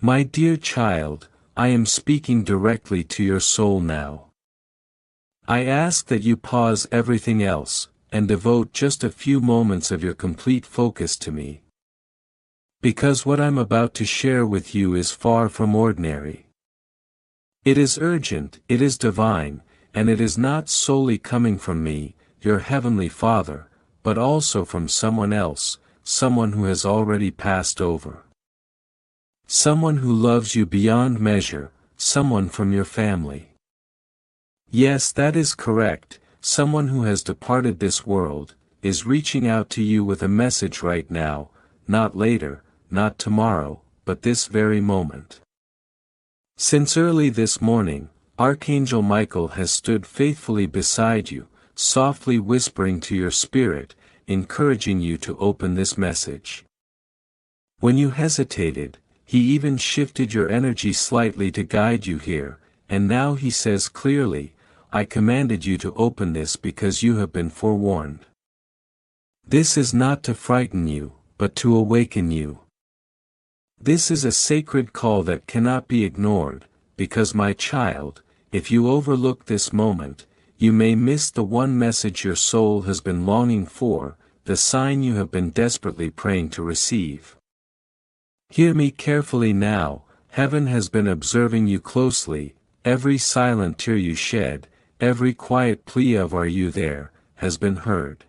My dear child, I am speaking directly to your soul now. I ask that you pause everything else, and devote just a few moments of your complete focus to me. Because what I'm about to share with you is far from ordinary. It is urgent, it is divine, and it is not solely coming from me, your Heavenly Father, but also from someone else, someone who has already passed over. Someone who loves you beyond measure, someone from your family. Yes, that is correct, someone who has departed this world, is reaching out to you with a message right now, not later, not tomorrow, but this very moment. Since early this morning, Archangel Michael has stood faithfully beside you, softly whispering to your spirit, encouraging you to open this message. When you hesitated, he even shifted your energy slightly to guide you here, and now he says clearly, I commanded you to open this because you have been forewarned. This is not to frighten you, but to awaken you. This is a sacred call that cannot be ignored, because my child, if you overlook this moment, you may miss the one message your soul has been longing for, the sign you have been desperately praying to receive. Hear me carefully now, heaven has been observing you closely, every silent tear you shed, every quiet plea of "Are you there?" has been heard.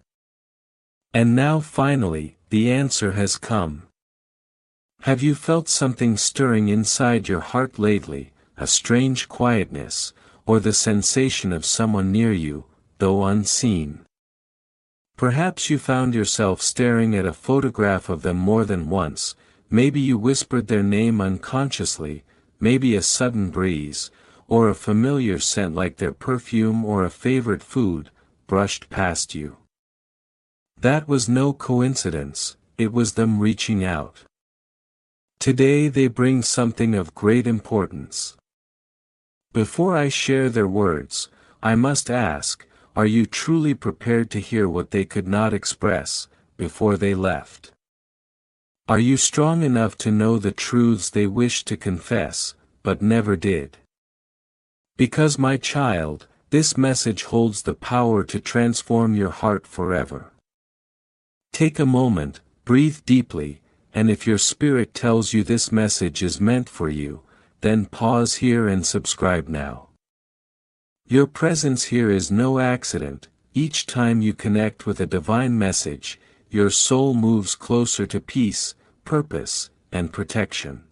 And now finally, the answer has come. Have you felt something stirring inside your heart lately, a strange quietness, or the sensation of someone near you, though unseen? Perhaps you found yourself staring at a photograph of them more than once, maybe you whispered their name unconsciously, maybe a sudden breeze, or a familiar scent like their perfume or a favorite food, brushed past you. That was no coincidence, it was them reaching out. Today they bring something of great importance. Before I share their words, I must ask, are you truly prepared to hear what they could not express, before they left? Are you strong enough to know the truths they wished to confess, but never did? Because my child, this message holds the power to transform your heart forever. Take a moment, breathe deeply, and if your spirit tells you this message is meant for you, then pause here and subscribe now. Your presence here is no accident. Each time you connect with a divine message, your soul moves closer to peace, purpose, and protection.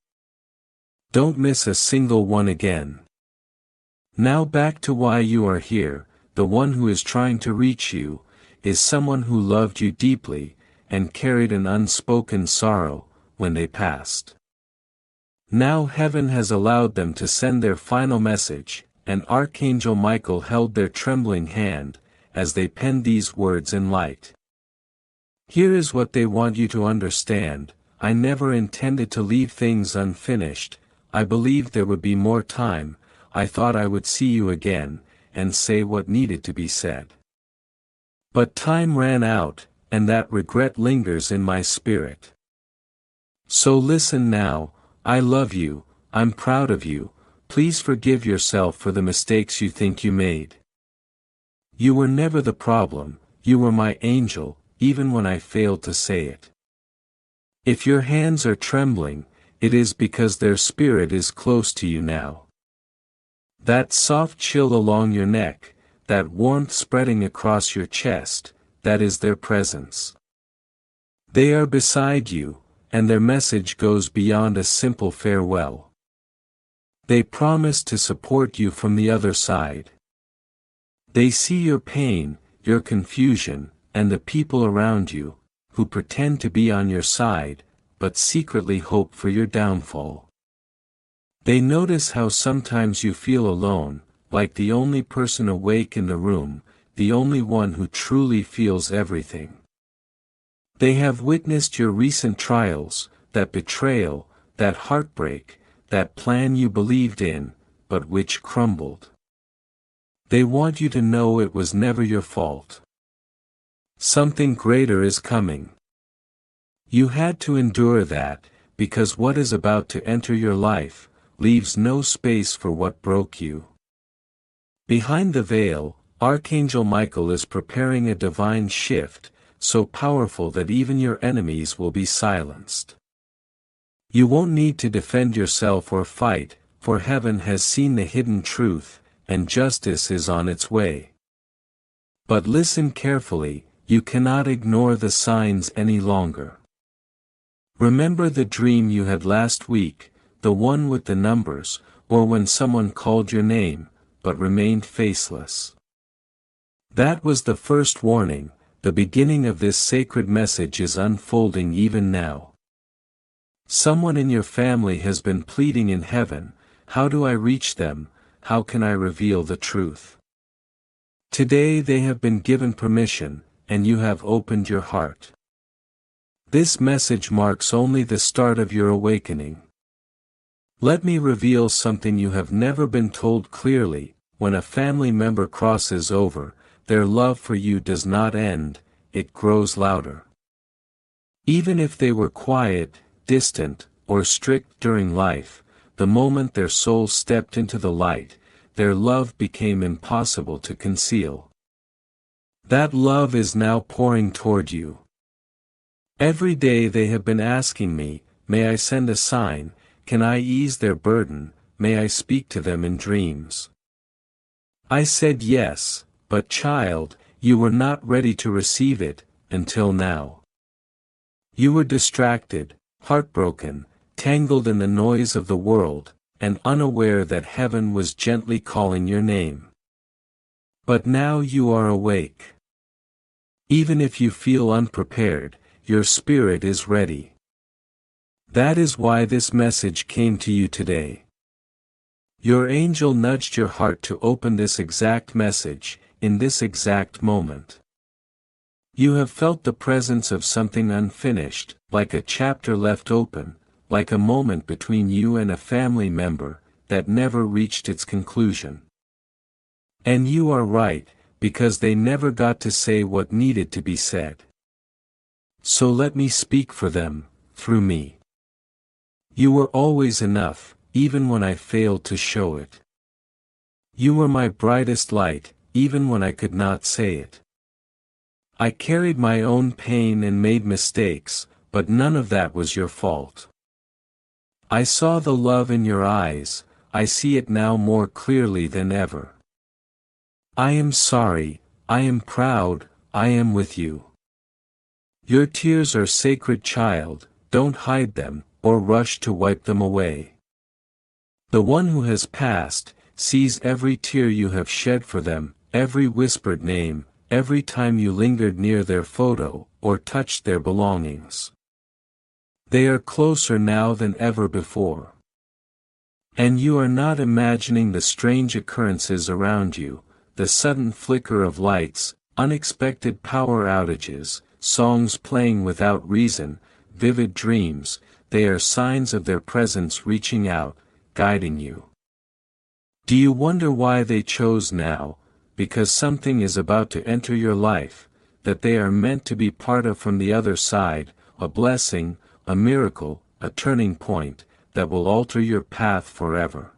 Don't miss a single one again. Now back to why you are here. The one who is trying to reach you, is someone who loved you deeply, and carried an unspoken sorrow, when they passed. Now heaven has allowed them to send their final message, and Archangel Michael held their trembling hand, as they penned these words in light. Here is what they want you to understand. I never intended to leave things unfinished. I believed there would be more time. I thought I would see you again, and say what needed to be said. But time ran out, and that regret lingers in my spirit. So listen now, I love you, I'm proud of you, please forgive yourself for the mistakes you think you made. You were never the problem, you were my angel, even when I failed to say it. If your hands are trembling, it is because their spirit is close to you now. That soft chill along your neck, that warmth spreading across your chest, that is their presence. They are beside you, and their message goes beyond a simple farewell. They promise to support you from the other side. They see your pain, your confusion, and the people around you, who pretend to be on your side, but secretly hope for your downfall. They notice how sometimes you feel alone, like the only person awake in the room, the only one who truly feels everything. They have witnessed your recent trials, that betrayal, that heartbreak, that plan you believed in, but which crumbled. They want you to know it was never your fault. Something greater is coming. You had to endure that, because what is about to enter your life leaves no space for what broke you. Behind the veil, Archangel Michael is preparing a divine shift, so powerful that even your enemies will be silenced. You won't need to defend yourself or fight, for heaven has seen the hidden truth, and justice is on its way. But listen carefully, you cannot ignore the signs any longer. Remember the dream you had last week, the one with the numbers, or when someone called your name, but remained faceless. That was the first warning. The beginning of this sacred message is unfolding even now. Someone in your family has been pleading in heaven, how do I reach them, how can I reveal the truth? Today they have been given permission, and you have opened your heart. This message marks only the start of your awakening. Let me reveal something you have never been told clearly. When a family member crosses over, their love for you does not end, it grows louder. Even if they were quiet, distant, or strict during life, the moment their soul stepped into the light, their love became impossible to conceal. That love is now pouring toward you. Every day they have been asking me, may I send a sign, can I ease their burden, may I speak to them in dreams? I said yes, but child, you were not ready to receive it, until now. You were distracted, heartbroken, tangled in the noise of the world, and unaware that heaven was gently calling your name. But now you are awake. Even if you feel unprepared, your spirit is ready. That is why this message came to you today. Your angel nudged your heart to open this exact message, in this exact moment. You have felt the presence of something unfinished, like a chapter left open, like a moment between you and a family member, that never reached its conclusion. And you are right, because they never got to say what needed to be said. So let me speak for them, through me. You were always enough, even when I failed to show it. You were my brightest light, even when I could not say it. I carried my own pain and made mistakes, but none of that was your fault. I saw the love in your eyes, I see it now more clearly than ever. I am sorry, I am proud, I am with you. Your tears are sacred, child, don't hide them, or rush to wipe them away. The one who has passed, sees every tear you have shed for them, every whispered name, every time you lingered near their photo, or touched their belongings. They are closer now than ever before. And you are not imagining the strange occurrences around you, the sudden flicker of lights, unexpected power outages, songs playing without reason, vivid dreams, they are signs of their presence reaching out, guiding you. Do you wonder why they chose now? Because something is about to enter your life, that they are meant to be part of from the other side, a blessing, a miracle, a turning point, that will alter your path forever.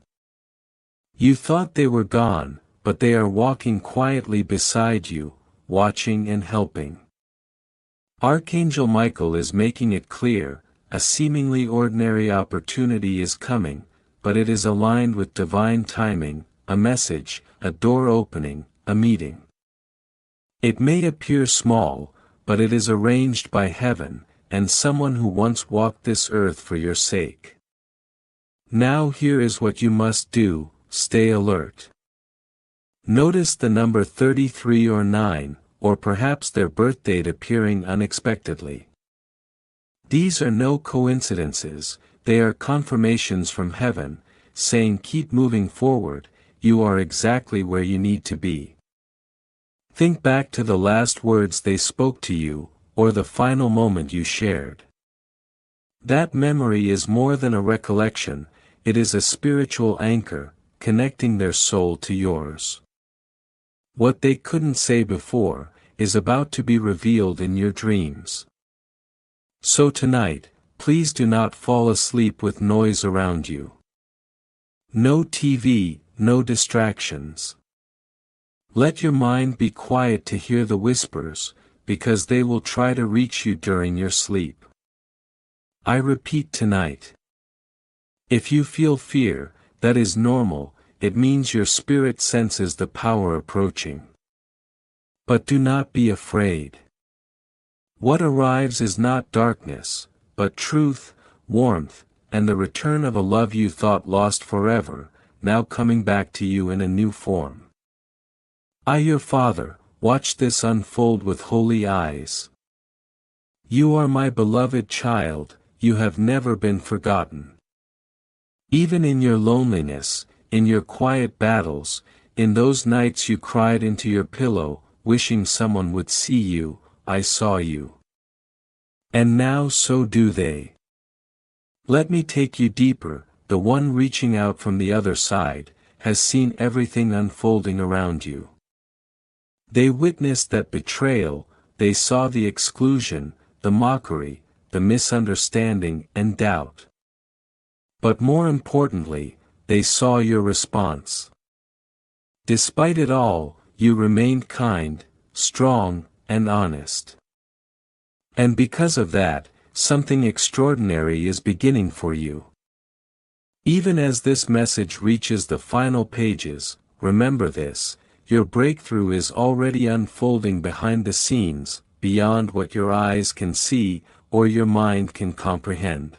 You thought they were gone, but they are walking quietly beside you, watching and helping. Archangel Michael is making it clear, a seemingly ordinary opportunity is coming, but it is aligned with divine timing, a message, a door opening, a meeting. It may appear small, but it is arranged by heaven, and someone who once walked this earth for your sake. Now here is what you must do, stay alert. Notice the number 33 or 9, or perhaps their birth date appearing unexpectedly. These are no coincidences, they are confirmations from heaven, saying keep moving forward, you are exactly where you need to be. Think back to the last words they spoke to you, or the final moment you shared. That memory is more than a recollection, it is a spiritual anchor, connecting their soul to yours. What they couldn't say before, is about to be revealed in your dreams. So tonight, Please do not fall asleep with noise around you. No TV, no distractions. Let your mind be quiet to hear the whispers, because they will try to reach you during your sleep. I repeat tonight. If you feel fear, that is normal, it means your spirit senses the power approaching. But do not be afraid. What arrives is not darkness, but truth, warmth, and the return of a love you thought lost forever, now coming back to you in a new form. I, your Father, watch this unfold with holy eyes. You are my beloved child, you have never been forgotten. Even in your loneliness, in your quiet battles, in those nights you cried into your pillow, wishing someone would see you, I saw you. And now so do they. Let me take you deeper. The one reaching out from the other side, has seen everything unfolding around you. They witnessed that betrayal, they saw the exclusion, the mockery, the misunderstanding and doubt. But more importantly, they saw your response. Despite it all, you remained kind, strong, and honest. And because of that, something extraordinary is beginning for you. Even as this message reaches the final pages, remember this, your breakthrough is already unfolding behind the scenes, beyond what your eyes can see, or your mind can comprehend.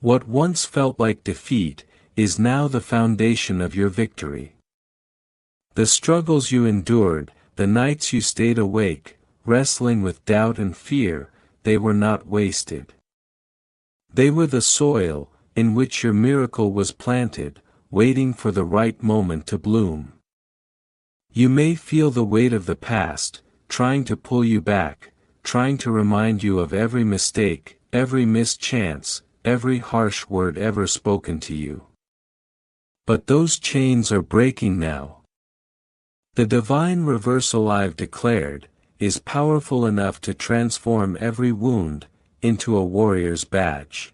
What once felt like defeat, is now the foundation of your victory. The struggles you endured, the nights you stayed awake, wrestling with doubt and fear, they were not wasted. They were the soil, in which your miracle was planted, waiting for the right moment to bloom. You may feel the weight of the past, trying to pull you back, trying to remind you of every mistake, every missed chance, every harsh word ever spoken to you. But those chains are breaking now. The divine reversal I've declared, is powerful enough to transform every wound, into a warrior's badge.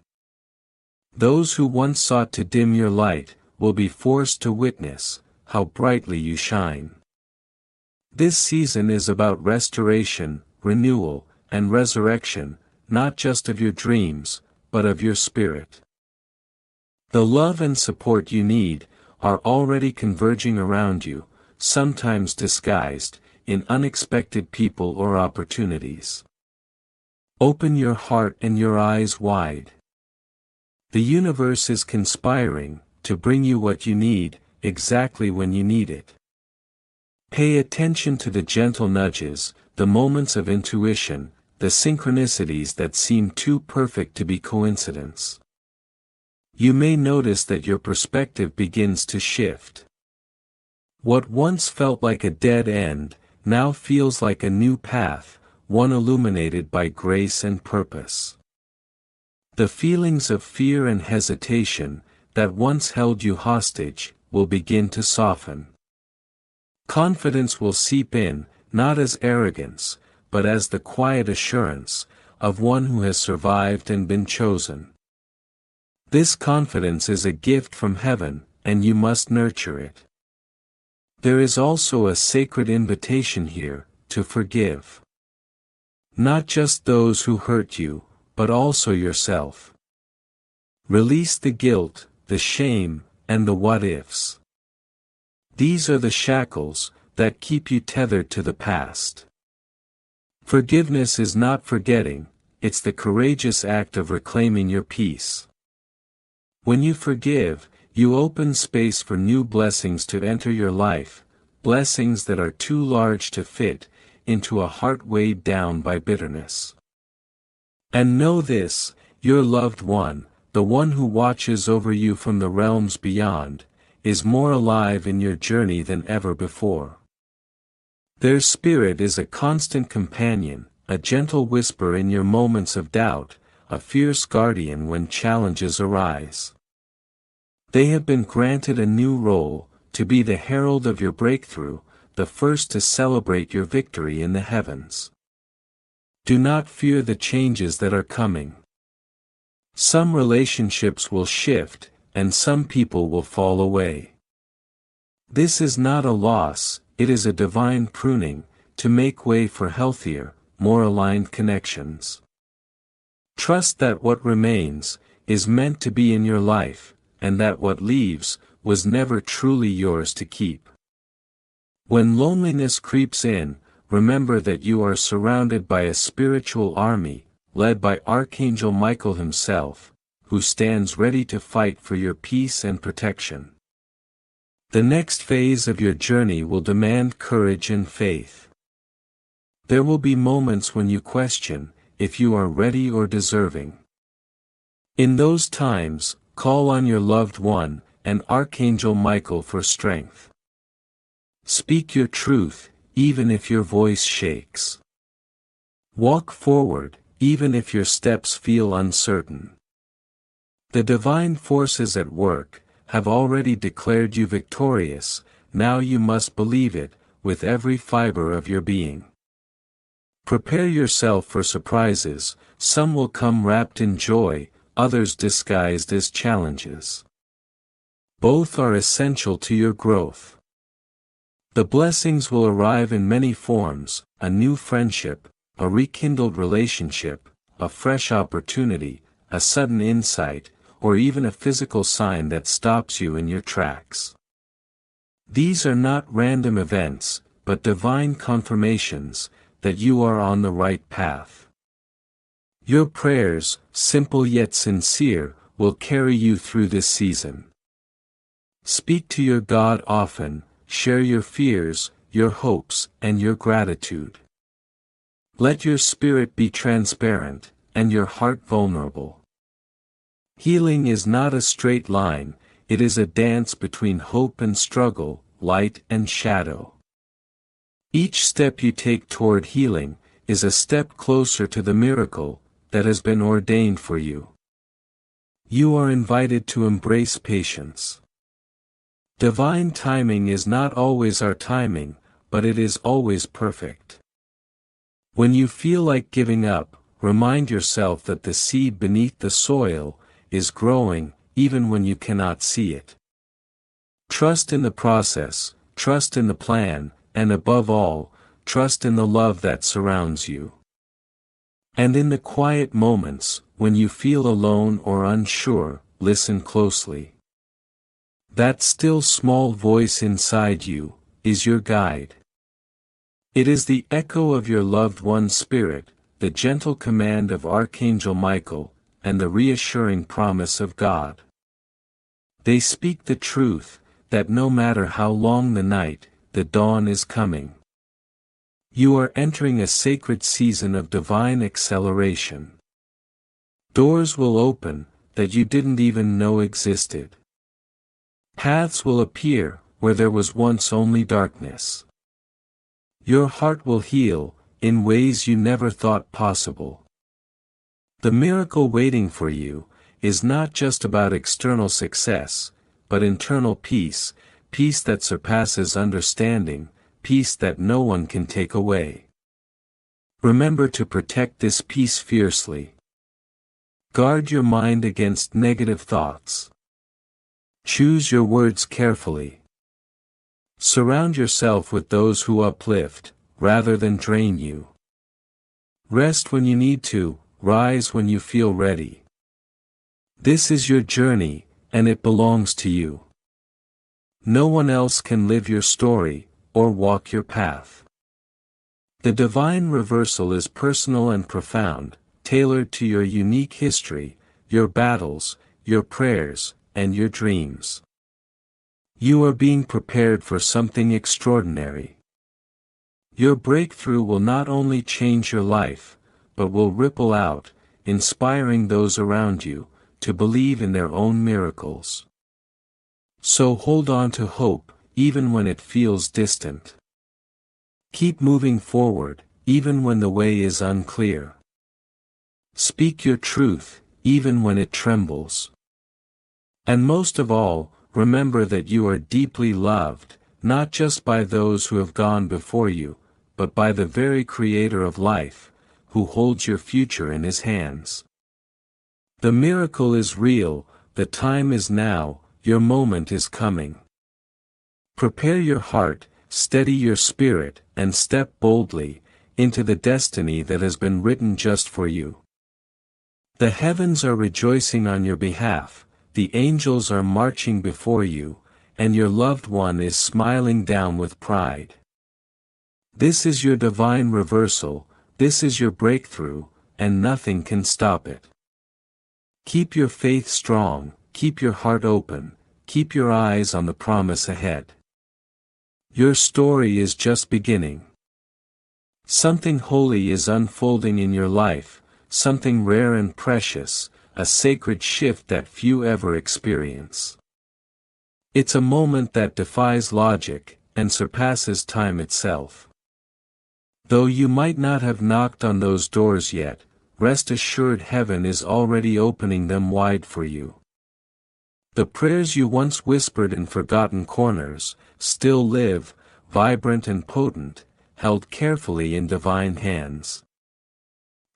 Those who once sought to dim your light, will be forced to witness, how brightly you shine. This season is about restoration, renewal, and resurrection, not just of your dreams, but of your spirit. The love and support you need, are already converging around you, sometimes disguised, in unexpected people or opportunities. Open your heart and your eyes wide. The universe is conspiring, to bring you what you need, exactly when you need it. Pay attention to the gentle nudges, the moments of intuition, the synchronicities that seem too perfect to be coincidence. You may notice that your perspective begins to shift. What once felt like a dead end, now feels like a new path, one illuminated by grace and purpose. The feelings of fear and hesitation, that once held you hostage, will begin to soften. Confidence will seep in, not as arrogance, but as the quiet assurance, of one who has survived and been chosen. This confidence is a gift from heaven, and you must nurture it. There is also a sacred invitation here, to forgive. Not just those who hurt you, but also yourself. Release the guilt, the shame, and the what-ifs. These are the shackles, that keep you tethered to the past. Forgiveness is not forgetting, it's the courageous act of reclaiming your peace. When you forgive, you open space for new blessings to enter your life, blessings that are too large to fit, into a heart weighed down by bitterness. And know this, your loved one, the one who watches over you from the realms beyond, is more alive in your journey than ever before. Their spirit is a constant companion, a gentle whisper in your moments of doubt, a fierce guardian when challenges arise. They have been granted a new role, to be the herald of your breakthrough, the first to celebrate your victory in the heavens. Do not fear the changes that are coming. Some relationships will shift, and some people will fall away. This is not a loss, it is a divine pruning, to make way for healthier, more aligned connections. Trust that what remains is meant to be in your life, and that what leaves was never truly yours to keep. When loneliness creeps in, remember that you are surrounded by a spiritual army, led by Archangel Michael himself, who stands ready to fight for your peace and protection. The next phase of your journey will demand courage and faith. There will be moments when you question if you are ready or deserving. In those times, call on your loved one and Archangel Michael for strength. Speak your truth, even if your voice shakes. Walk forward, even if your steps feel uncertain. The divine forces at work have already declared you victorious, now you must believe it, with every fiber of your being. Prepare yourself for surprises, some will come wrapped in joy, others disguised as challenges. Both are essential to your growth. The blessings will arrive in many forms: a new friendship, a rekindled relationship, a fresh opportunity, a sudden insight, or even a physical sign that stops you in your tracks. These are not random events, but divine confirmations that you are on the right path. Your prayers, simple yet sincere, will carry you through this season. Speak to your God often, share your fears, your hopes, and your gratitude. Let your spirit be transparent, and your heart vulnerable. Healing is not a straight line, it is a dance between hope and struggle, light and shadow. Each step you take toward healing is a step closer to the miracle that has been ordained for you. You are invited to embrace patience. Divine timing is not always our timing, but it is always perfect. When you feel like giving up, remind yourself that the seed beneath the soil is growing, even when you cannot see it. Trust in the process, trust in the plan, and above all, trust in the love that surrounds you. And in the quiet moments, when you feel alone or unsure, listen closely. That still small voice inside you is your guide. It is the echo of your loved one's spirit, the gentle command of Archangel Michael, and the reassuring promise of God. They speak the truth, that no matter how long the night, the dawn is coming. You are entering a sacred season of divine acceleration. Doors will open that you didn't even know existed. Paths will appear where there was once only darkness. Your heart will heal in ways you never thought possible. The miracle waiting for you is not just about external success, but internal peace, peace that surpasses understanding, peace that no one can take away. Remember to protect this peace fiercely. Guard your mind against negative thoughts. Choose your words carefully. Surround yourself with those who uplift, rather than drain you. Rest when you need to, rise when you feel ready. This is your journey, and it belongs to you. No one else can live your story, or walk your path. The divine reversal is personal and profound, tailored to your unique history, your battles, your prayers, and your dreams. You are being prepared for something extraordinary. Your breakthrough will not only change your life, but will ripple out, inspiring those around you to believe in their own miracles. So hold on to hope, even when it feels distant. Keep moving forward, even when the way is unclear. Speak your truth, even when it trembles. And most of all, remember that you are deeply loved, not just by those who have gone before you, but by the very Creator of life, who holds your future in His hands. The miracle is real, the time is now, your moment is coming. Prepare your heart, steady your spirit, and step boldly into the destiny that has been written just for you. The heavens are rejoicing on your behalf, the angels are marching before you, and your loved one is smiling down with pride. This is your divine reversal, this is your breakthrough, and nothing can stop it. Keep your faith strong, keep your heart open, keep your eyes on the promise ahead. Your story is just beginning. Something holy is unfolding in your life, something rare and precious, a sacred shift that few ever experience. It's a moment that defies logic, and surpasses time itself. Though you might not have knocked on those doors yet, rest assured heaven is already opening them wide for you. The prayers you once whispered in forgotten corners, still live, vibrant and potent, held carefully in divine hands.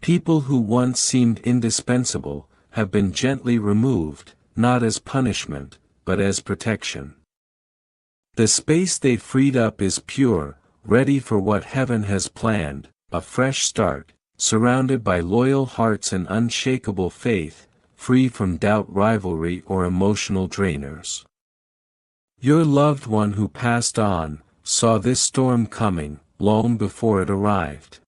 People who once seemed indispensable, have been gently removed, not as punishment, but as protection. The space they freed up is pure, ready for what heaven has planned, a fresh start, surrounded by loyal hearts and unshakable faith, free from doubt, rivalry, or emotional drainers. Your loved one who passed on, saw this storm coming, long before it arrived.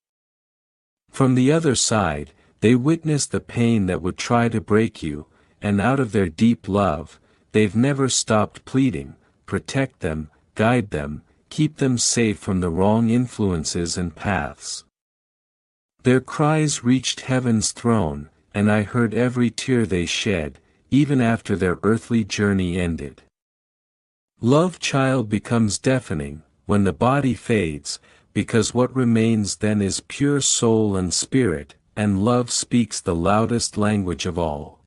From the other side, they witnessed the pain that would try to break you, and out of their deep love, they've never stopped pleading, protect them, guide them, keep them safe from the wrong influences and paths. Their cries reached heaven's throne, and I heard every tear they shed, even after their earthly journey ended. Love, child, becomes deafening, when the body fades, because what remains then is pure soul and spirit, and love speaks the loudest language of all.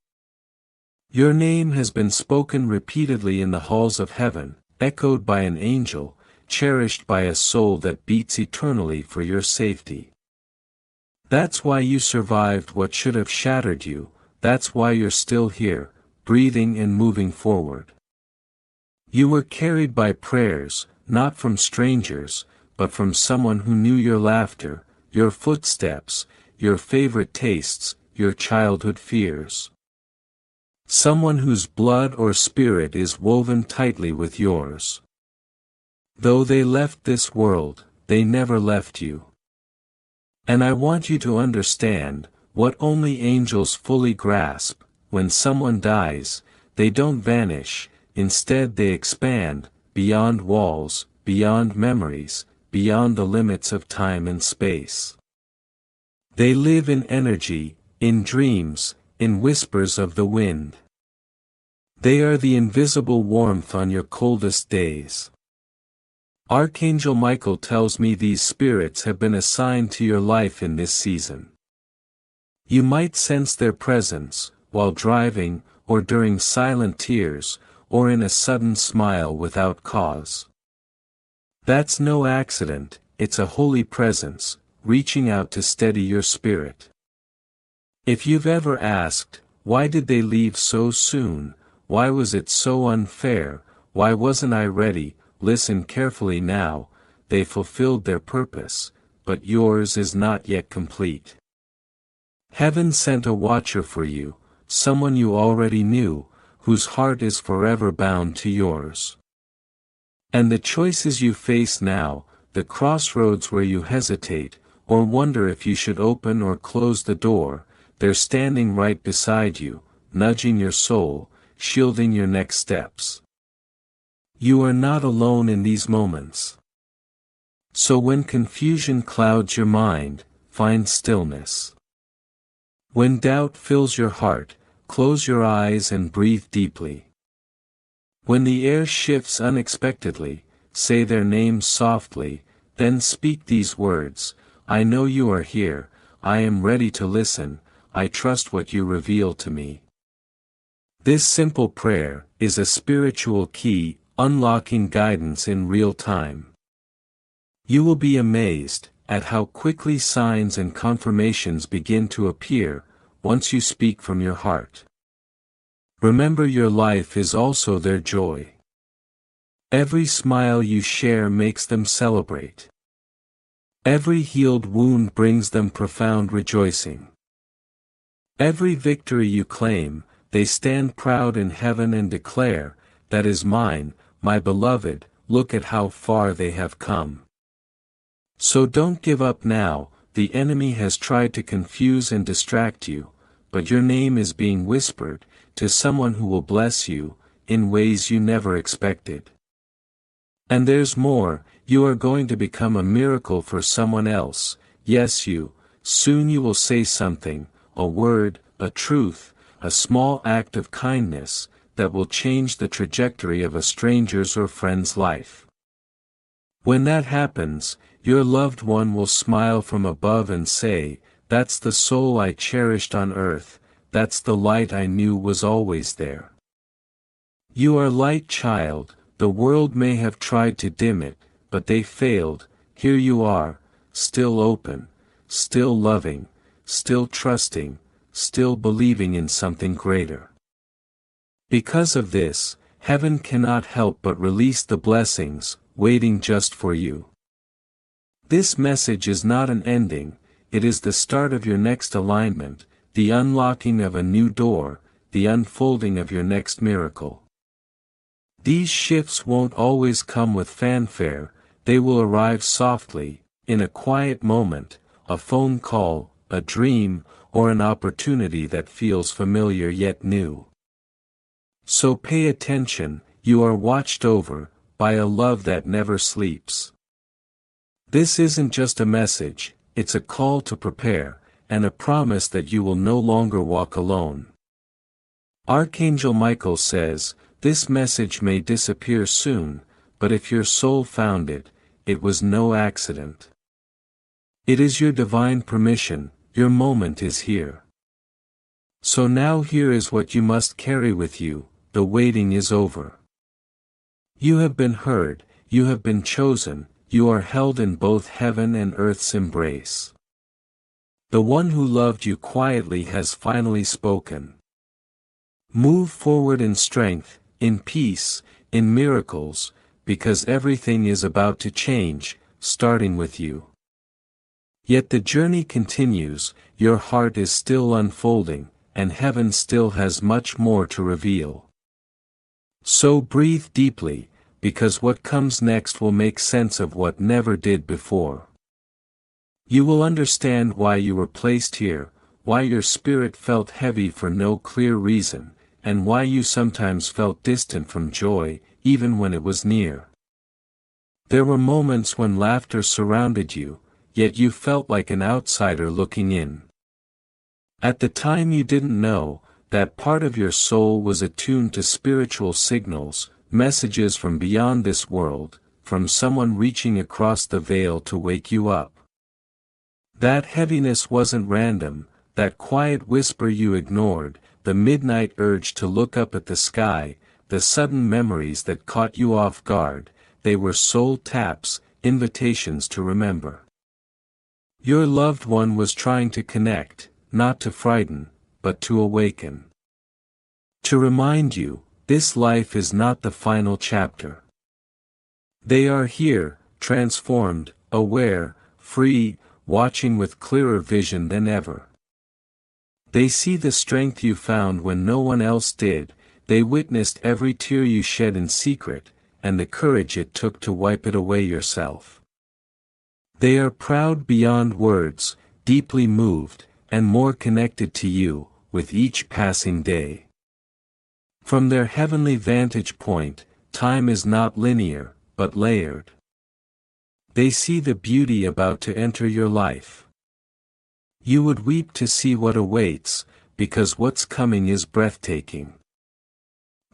Your name has been spoken repeatedly in the halls of heaven, echoed by an angel, cherished by a soul that beats eternally for your safety. That's why you survived what should have shattered you, that's why you're still here, breathing and moving forward. You were carried by prayers, not from strangers, but from someone who knew your laughter, your footsteps, your favorite tastes, your childhood fears. Someone whose blood or spirit is woven tightly with yours. Though they left this world, they never left you. And I want you to understand, what only angels fully grasp, when someone dies, they don't vanish, instead they expand, beyond walls, beyond memories, beyond the limits of time and space. They live in energy, in dreams, in whispers of the wind. They are the invisible warmth on your coldest days. Archangel Michael tells me these spirits have been assigned to your life in this season. You might sense their presence, while driving, or during silent tears, or in a sudden smile without cause. That's no accident, it's a holy presence, reaching out to steady your spirit. If you've ever asked, why did they leave so soon, why was it so unfair, why wasn't I ready, listen carefully now, they fulfilled their purpose, but yours is not yet complete. Heaven sent a watcher for you, someone you already knew, whose heart is forever bound to yours. And the choices you face now, the crossroads where you hesitate, or wonder if you should open or close the door, they're standing right beside you, nudging your soul, shielding your next steps. You are not alone in these moments. So when confusion clouds your mind, find stillness. When doubt fills your heart, close your eyes and breathe deeply. When the air shifts unexpectedly, say their names softly, then speak these words, I know you are here, I am ready to listen, I trust what you reveal to me. This simple prayer is a spiritual key, unlocking guidance in real time. You will be amazed at how quickly signs and confirmations begin to appear, once you speak from your heart. Remember, your life is also their joy. Every smile you share makes them celebrate. Every healed wound brings them profound rejoicing. Every victory you claim, they stand proud in heaven and declare, "That is mine, my beloved, look at how far they have come." So don't give up now. The enemy has tried to confuse and distract you, but your name is being whispered to someone who will bless you in ways you never expected. And there's more, you are going to become a miracle for someone else. Yes, soon you will say something, a word, a truth, a small act of kindness, that will change the trajectory of a stranger's or friend's life. When that happens, your loved one will smile from above and say, "That's the soul I cherished on earth, that's the light I knew was always there." You are light, child. The world may have tried to dim it, but they failed. Here you are, still open, still loving, still trusting, still believing in something greater. Because of this, heaven cannot help but release the blessings, waiting just for you. This message is not an ending, it is the start of your next alignment, the unlocking of a new door, the unfolding of your next miracle. These shifts won't always come with fanfare, they will arrive softly, in a quiet moment, a phone call, a dream, or an opportunity that feels familiar yet new. So pay attention, you are watched over, by a love that never sleeps. This isn't just a message, it's a call to prepare, and a promise that you will no longer walk alone. Archangel Michael says, "This message may disappear soon, but if your soul found it, it was no accident. It is your divine permission, your moment is here. So now here is what you must carry with you, the waiting is over. You have been heard, you have been chosen, you are held in both heaven and earth's embrace. The one who loved you quietly has finally spoken. Move forward in strength, in peace, in miracles, because everything is about to change, starting with you. Yet the journey continues, your heart is still unfolding, and heaven still has much more to reveal. So breathe deeply, because what comes next will make sense of what never did before. You will understand why you were placed here, why your spirit felt heavy for no clear reason, and why you sometimes felt distant from joy, even when it was near. There were moments when laughter surrounded you, yet you felt like an outsider looking in. At the time you didn't know, that part of your soul was attuned to spiritual signals, messages from beyond this world, from someone reaching across the veil to wake you up. That heaviness wasn't random, that quiet whisper you ignored, the midnight urge to look up at the sky, the sudden memories that caught you off guard, they were soul taps, invitations to remember. Your loved one was trying to connect, not to frighten, but to awaken. To remind you, this life is not the final chapter. They are here, transformed, aware, free, watching with clearer vision than ever. They see the strength you found when no one else did, they witnessed every tear you shed in secret, and the courage it took to wipe it away yourself. They are proud beyond words, deeply moved, and more connected to you, with each passing day. From their heavenly vantage point, time is not linear, but layered. They see the beauty about to enter your life. You would weep to see what awaits, because what's coming is breathtaking.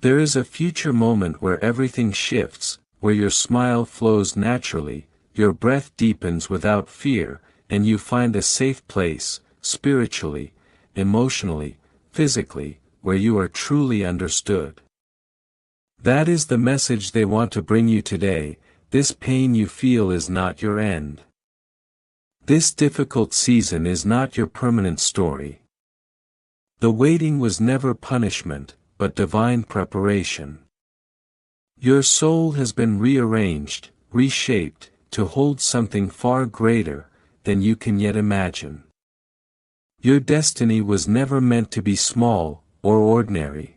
There is a future moment where everything shifts, where your smile flows naturally, your breath deepens without fear, and you find a safe place, spiritually, emotionally, physically, where you are truly understood. That is the message they want to bring you today. This pain you feel is not your end. This difficult season is not your permanent story. The waiting was never punishment, but divine preparation. Your soul has been rearranged, reshaped, to hold something far greater than you can yet imagine. Your destiny was never meant to be small or ordinary.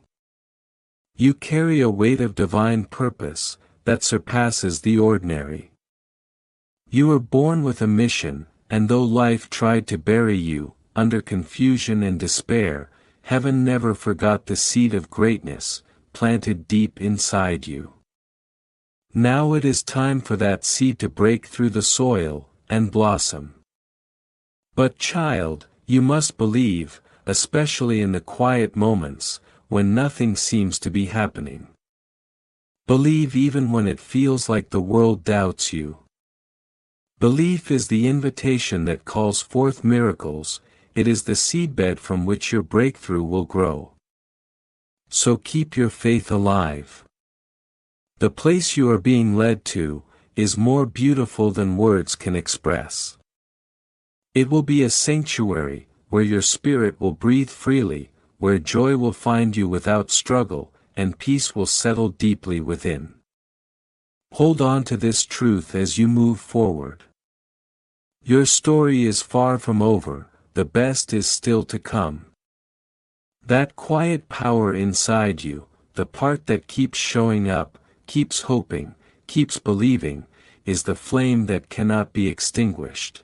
You carry a weight of divine purpose that surpasses the ordinary. You were born with a mission, and though life tried to bury you under confusion and despair, heaven never forgot the seed of greatness planted deep inside you. Now it is time for that seed to break through the soil and blossom. But child, you must believe, especially in the quiet moments, when nothing seems to be happening. Believe even when it feels like the world doubts you. Belief is the invitation that calls forth miracles, it is the seedbed from which your breakthrough will grow. So keep your faith alive. The place you are being led to is more beautiful than words can express. It will be a sanctuary, where your spirit will breathe freely, where joy will find you without struggle, and peace will settle deeply within. Hold on to this truth as you move forward. Your story is far from over, the best is still to come. That quiet power inside you, the part that keeps showing up, keeps hoping, keeps believing, is the flame that cannot be extinguished.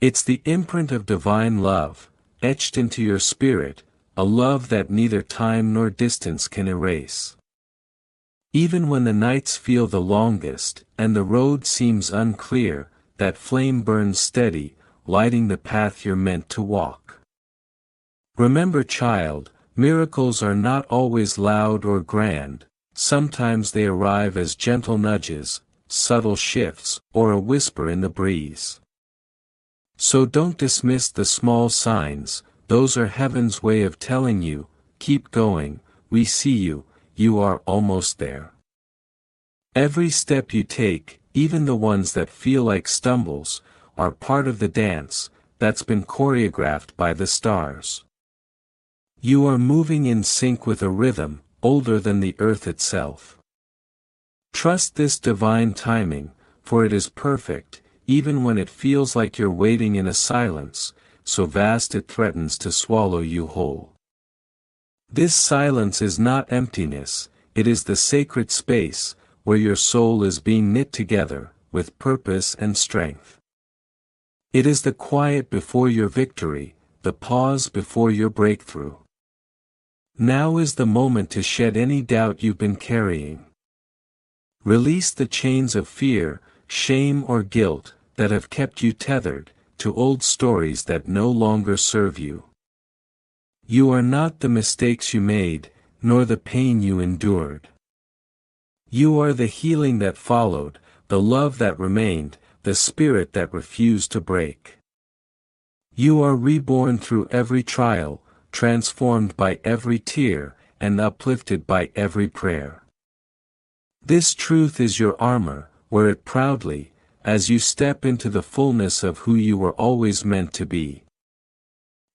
It's the imprint of divine love, etched into your spirit, a love that neither time nor distance can erase. Even when the nights feel the longest, and the road seems unclear, that flame burns steady, lighting the path you're meant to walk. Remember, child, miracles are not always loud or grand, sometimes they arrive as gentle nudges, subtle shifts, or a whisper in the breeze. So don't dismiss the small signs, those are heaven's way of telling you, keep going, we see you, you are almost there. Every step you take, even the ones that feel like stumbles, are part of the dance that's been choreographed by the stars. You are moving in sync with a rhythm older than the earth itself. Trust this divine timing, for it is perfect, even when it feels like you're waiting in a silence, so vast it threatens to swallow you whole. This silence is not emptiness, it is the sacred space, where your soul is being knit together, with purpose and strength. It is the quiet before your victory, the pause before your breakthrough. Now is the moment to shed any doubt you've been carrying. Release the chains of fear, shame or guilt, that have kept you tethered to old stories that no longer serve you. You are not the mistakes you made, nor the pain you endured. You are the healing that followed, the love that remained, the spirit that refused to break. You are reborn through every trial, transformed by every tear, and uplifted by every prayer. This truth is your armor, wear it proudly, as you step into the fullness of who you were always meant to be.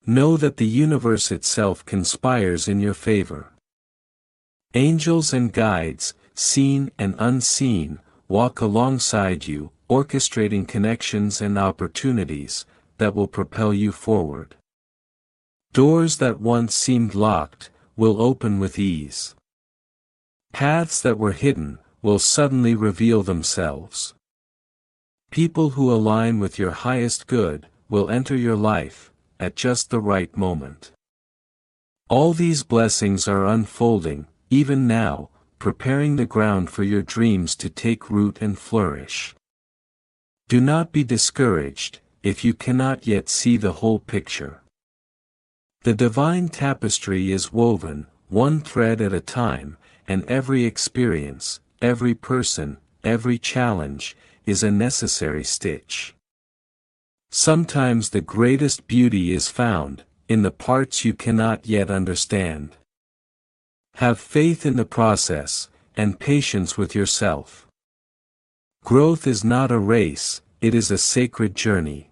Know that the universe itself conspires in your favor. Angels and guides, seen and unseen, walk alongside you, orchestrating connections and opportunities that will propel you forward. Doors that once seemed locked will open with ease. Paths that were hidden will suddenly reveal themselves. People who align with your highest good will enter your life at just the right moment. All these blessings are unfolding, even now, preparing the ground for your dreams to take root and flourish. Do not be discouraged if you cannot yet see the whole picture. The divine tapestry is woven, one thread at a time, and every experience, every person, every challenge, is a necessary stitch. Sometimes the greatest beauty is found in the parts you cannot yet understand. Have faith in the process, and patience with yourself. Growth is not a race, it is a sacred journey.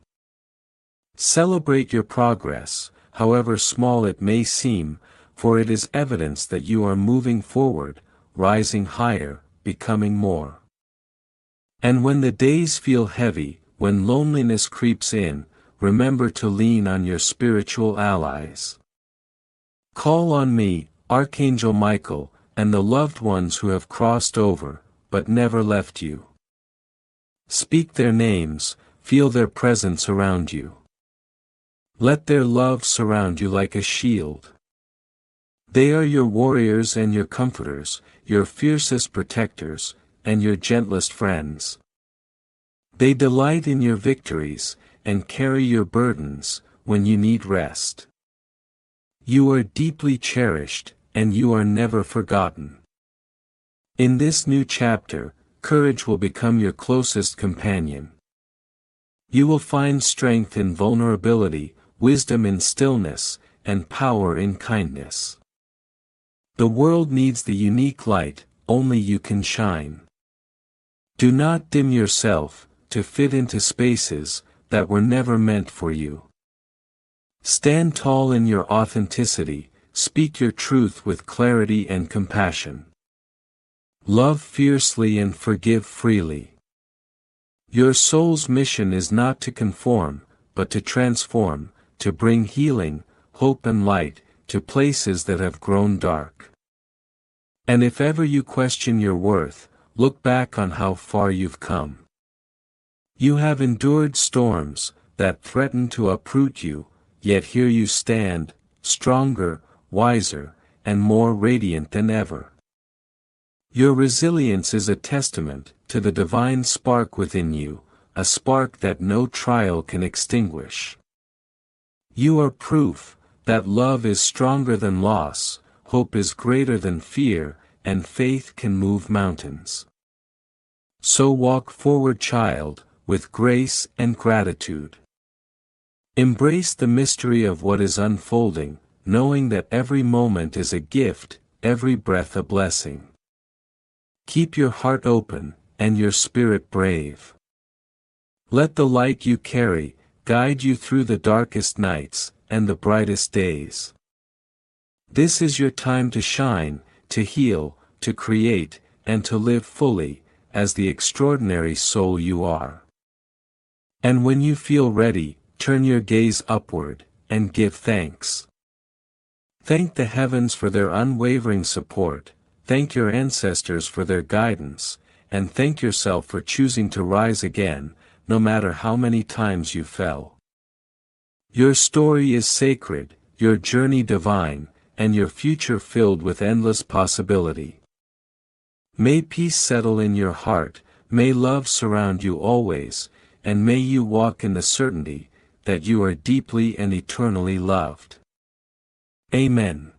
Celebrate your progress, however small it may seem, for it is evidence that you are moving forward, rising higher, becoming more. And when the days feel heavy, when loneliness creeps in, remember to lean on your spiritual allies. Call on me, Archangel Michael, and the loved ones who have crossed over, but never left you. Speak their names, feel their presence around you. Let their love surround you like a shield. They are your warriors and your comforters, your fiercest protectors, and your gentlest friends. They delight in your victories, and carry your burdens, when you need rest. You are deeply cherished, and you are never forgotten. In this new chapter, courage will become your closest companion. You will find strength in vulnerability, wisdom in stillness, and power in kindness. The world needs the unique light, only you can shine. Do not dim yourself, to fit into spaces that were never meant for you. Stand tall in your authenticity, speak your truth with clarity and compassion. Love fiercely and forgive freely. Your soul's mission is not to conform, but to transform, to bring healing, hope and light, to places that have grown dark. And if ever you question your worth, look back on how far you've come. You have endured storms that threatened to uproot you, yet here you stand, stronger, wiser, and more radiant than ever. Your resilience is a testament to the divine spark within you, a spark that no trial can extinguish. You are proof that love is stronger than loss, hope is greater than fear, and faith can move mountains. So walk forward, child, with grace and gratitude. Embrace the mystery of what is unfolding, knowing that every moment is a gift, every breath a blessing. Keep your heart open, and your spirit brave. Let the light you carry guide you through the darkest nights and the brightest days. This is your time to shine, to heal, to create, and to live fully, as the extraordinary soul you are. And when you feel ready, turn your gaze upward, and give thanks. Thank the heavens for their unwavering support, thank your ancestors for their guidance, and thank yourself for choosing to rise again, no matter how many times you fell. Your story is sacred, your journey divine, and your future filled with endless possibility. May peace settle in your heart, may love surround you always, and may you walk in the certainty that you are deeply and eternally loved. Amen.